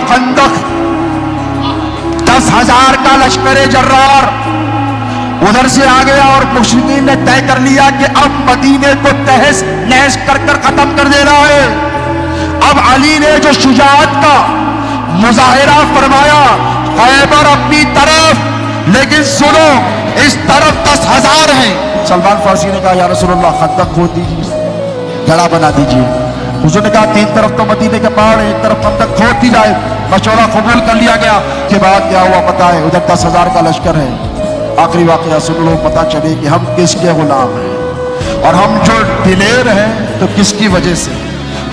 खंदक, 10,000 का लश्कर जर्रार उधर से आ गया और मुशरिकीन ने तय कर लिया कि अब मदीने को तहस नहस कर कर खत्म कर देना है। अब अली ने जो शुजाअत का मुजाहिरा फरमाया, खैबर अपनी तरफ, लेकिन सुनो इस तरफ 10,000 हैं। सलमान फारसी ने कहा या रसूलल्लाह खंदक खोद दीजिए, गड़ा बना दीजिए। हुजूर ने कहा 3 तरफ तो मदीने के पहाड़, एक तरफ खंदक खोद दी जाए। मशवरा कबूल कर लिया गया। के बाद क्या हुआ पता है? उधर 10,000 का लश्कर है। आखिरी वाकया सुन लो, पता चले कि हम किसके गुलाम हैं, और हम जो दिलेर हैं तो किसकी वजह से,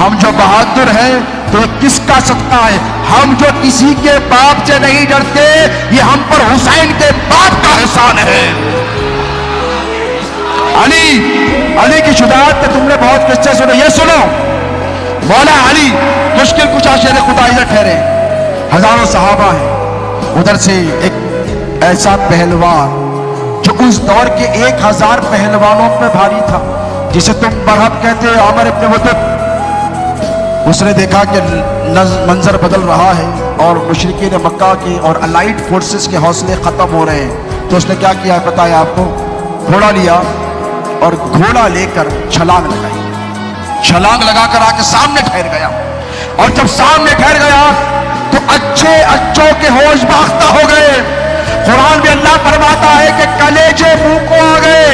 हम जो बहादुर हैं तो किसका सदका है, हम जो किसी के बाप से नहीं डरते, ये हम पर हुसैन के बाप का एहसान है। अली की शुजाअत पे तुमने बहुत किस्से सुने, ये सुनो, मौला अली मुश्किल कुशा शेर खुदा इधर ठहरे, हजारों सहाबा हैं। उधर से एक ऐसा पहलवान जो उस दौर के 1000 पहलवानों पे भारी था, जिसे तुम मरहब कहते हो, आमिर इब्न वतब। उसने देखा कि मंजर बदल रहा है और मुशरिकीन मक्का के और अलाइड फोर्सेस के हौसले खत्म हो रहे हैं। तो उसने क्या किया पता है आपको? घोड़ा लिया और घोड़ा लेकर छलांग लगाई, छलांग लगाकर आके सामने ठहर गया। और जब सामने ठहर गया तो अच्छों के होश बाख्ता हो गए। कुरान में अल्लाह फरमाता है कि कलेजे मुंह को आ गए,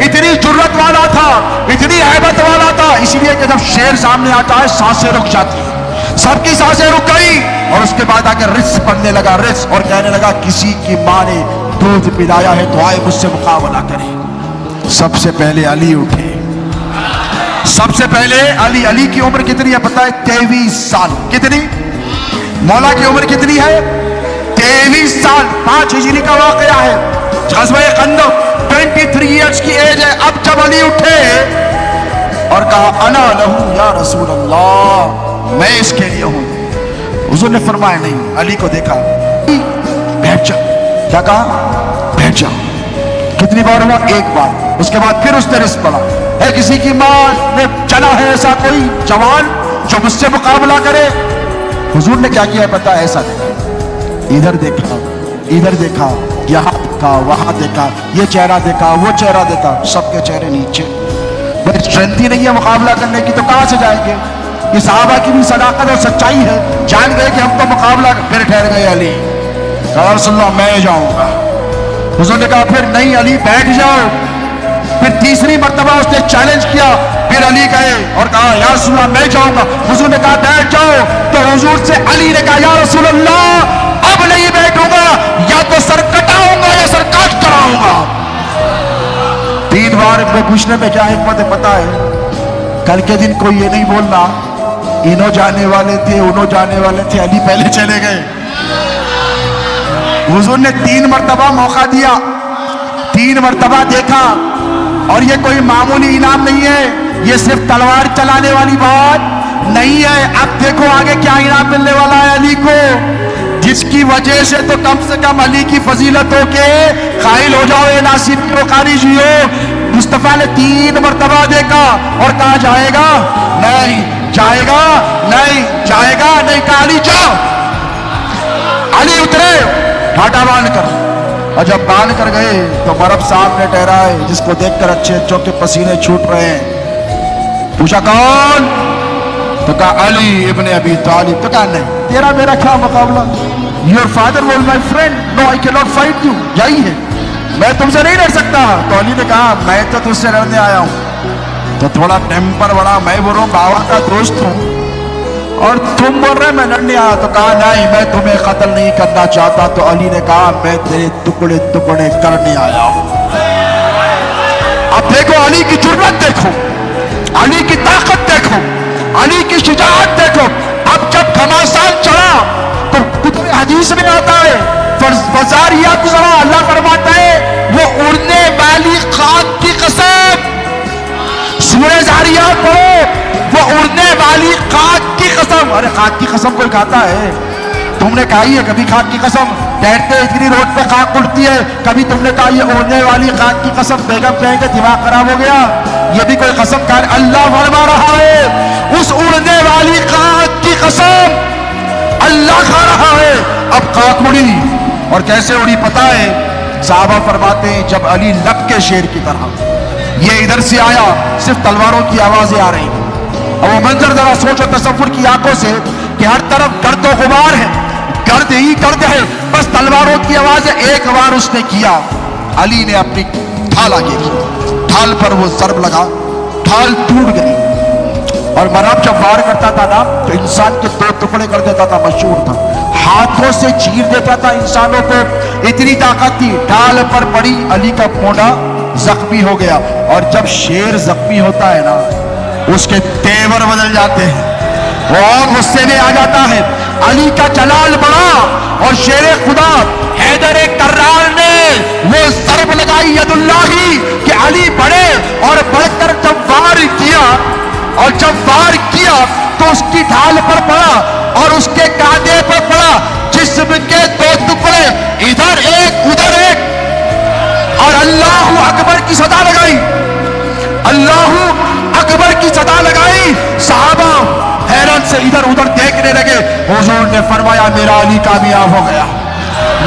इतनी जुर्रत वाला था, इतनी हैबत वाला था। इसलिए कि जब शेर सामने आता है सांसें रुक जाती हैं, सबकी सांसें रुक गई। और उसके बाद आकर रिस पढ़ने लगा, रिस, और कहने लगा किसी की माँ ने दूध पिलाया है तो आए मुझसे मुकाबला करे। सबसे पहले अली उठे, सबसे पहले अली की उम्र कितनी है पता है? 23 साल। कितनी? मौला की उम्र कितनी है? 23 साल। 5 हिजरी का वाकया है, ग़ज़वा-ए खंदक, 23 इयर्स की एज है। अब जब अली उठे और कहा अना लहू या रसूल अल्लाह, मैं इसके लिए हूं। हुज़ूर ने फरमाया नहीं, अली को देखा, बैठ जा। क्या कहा? बैठ जा। कितनी बार हुआ? एक बार। उसके बाद फिर उसने रिस्क पढ़ा, है किसी की माँ ने चला है ऐसा कोई जवान जो मुझसे मुकाबला करे? हुजूर ने क्या किया पता है? ऐसा देखा, इधर देखा, इधर देखा, यहाँ देखा, वहां देखा, ये चेहरा देखा, वो चेहरा देखा, सबके चेहरे नीचे। भाई स्ट्रेंथ ही नहीं है मुकाबला करने की तो कहां से जाएंगे? ये सहाबा की भी सदाकत और सच्चाई है, जान गए कि हम तो मुकाबला। फिर ठहर गए अली, कहा रसूलल्लाह मैं जाऊंगा। हुजूर ने कहा फिर नहीं अली बैठ जाओ। फिर तीसरी मर्तबा उसने चैलेंज किया, फिर अली गए और कहा या रसूलल्लाह मैं जाऊंगा। हुजूर ने कहा बैठ जाओ। तो हुजूर से अली ने कहा या रसूलल्लाह अब नहीं बैठूंगा, या तो सर कटाऊंगा या सर काट कराऊंगा। 3 बार वो पूछने में क्या हिकमत है पता है? कल के दिन कोई ये नहीं बोलना इन्हों जाने वाले थे, उन्हों जाने वाले थे, अली पहले चले गए। हुजूर ने 3 मर्तबा मौका दिया, 3 मर्तबा देखा, और ये कोई मामूली इनाम नहीं है, ये सिर्फ तलवार चलाने वाली बात नहीं है। अब देखो आगे क्या इनाम मिलने वाला है अली को, जिसकी वजह से तो कम से कम अली की फजीलतों के कायल हो जाओ। नासिर की कारी जियो, मुस्तफा ने 3 मर्तबा देखा और कहा जाएगा नहीं, जाएगा नहीं, जाएगा नहीं, कहा अली जाओ। अली उतरे ढाटा बांध कर, और जब बांध कर गए तो मरहब सामने ठहरा है, जिसको देखकर अच्छे अच्छों के पसीने छूट रहे हैं। पूछा कौन? तो कहा अली इब्न अबी तालिब। तो कहा नहीं तेरा मेरा क्या मुकाबला, your father was my friend, no I cannot fight फाइट यू, यही है, मैं तुमसे नहीं लड़ सकता। तो अली ने कहा मैं तो तुझसे लड़ने आया हूं। तो थोड़ा टेम्पर बढ़ा, मैं बोल रहा हूं बाबा का दोस्त हूं और तुम बोल रहे मैं लड़ने आया। तो कहा नहीं मैं तुम्हें कत्ल नहीं करना चाहता। तो अली ने कहा मैं तेरे टुकड़े टुकड़े करने आया हूं। अब देखो अली की जुर्रत देखो, अली की ताकत देखो, अली की शुजाअत देखो। अब जब घमासान चढ़ा तो कुतुब हदीस में आता है, फज़ारियात ज़रा, अल्लाह फरमाता है वो उड़ने वाली खाक की कसम, सूरह ज़ारियात पढ़ो, वो उड़ने वाली खाक की कसम। अरे खाक की कसम कोई खाता है? तुमने खाई है कभी खाक की कसम? बैठते इतनी रोड पे खाक उड़ती है, कभी तुमने कहा ये उड़ने वाली खाक की कसम? बेगम कहेंगे दिमाग खराब हो गया, ये भी कोई कसम खा? अल्लाह फरमा रहा है उस उड़ने वाली खाक की कसम, اللہ کھا رہا ہے، اب خاک اڑی. اور کیسے اڑی پتہ ہے؟ صحابہ فرماتے ہیں جب علی لب کے شیر کی طرح یہ ادھر سے آیا، صرف تلواروں کی آوازیں آ رہی ہیں. اور وہ منظر ذرا سوچو تصور کی آنکھوں سے کہ ہر طرف گرد و غبار ہے، گرد ہی گرد ہے، بس تلواروں کی آوازیں. ایک بار اس نے کیا، علی نے اپنی ڈھال آگے کی، ڈھال پر وہ ضرب لگا، ڈھال ٹوٹ گئی. اور مراب جب وار کرتا تھا نا تو انسان کے 2 ٹکڑے کر دیتا تھا، مشہور تھا. ہاتھوں سے چیر دیتا تھا انسانوں کو، اتنی طاقت تھی. ڈھال پر پڑی، علی کا پونڈا زخمی ہو گیا. اور جب شیر زخمی ہوتا ہے نا اس کے تیور بدل جاتے ہیں، وہ اور غصے میں آ جاتا ہے. علی کا جلال بڑھا اور شیر خدا حیدر کرار نے وہ ضرب لگائی ید اللہ کہ علی بڑھے، اور بڑھ کر جب وار کیا، اور جب وار کیا تو اس کی ڈھال پر پڑا اور اس کے کاندھے پر پڑا. جسم کے 2 ٹکڑے، ادھر ایک ادھر ایک. اور اللہ اکبر کی صدا لگائی، اللہ اکبر کی صدا لگائی. صحابہ حیرت سے ادھر ادھر دیکھنے لگے. حضور نے فرمایا میرا علی کامیاب ہو گیا،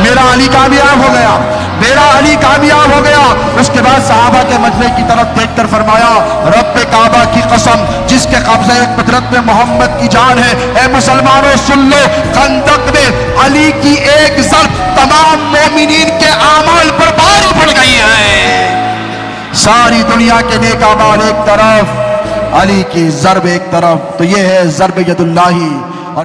میرا علی کامیاب ہو گیا، میرا علی کامیاب ہو گیا. اس کے بعد صحابہ کے مجمع کی طرف دیکھ کر فرمایا رب کعبہ کی قسم جس کے قبضہ قدرت میں محمد کی جان ہے، اے مسلمانوں سن لو، خندق میں علی کی ایک ضرب تمام مومنین کے اعمال پر بھاری پڑ گئی ہے. ساری دنیا کے نیک اعمال ایک طرف، علی کی ضرب ایک طرف. تو یہ ہے ضرب ید اللہ.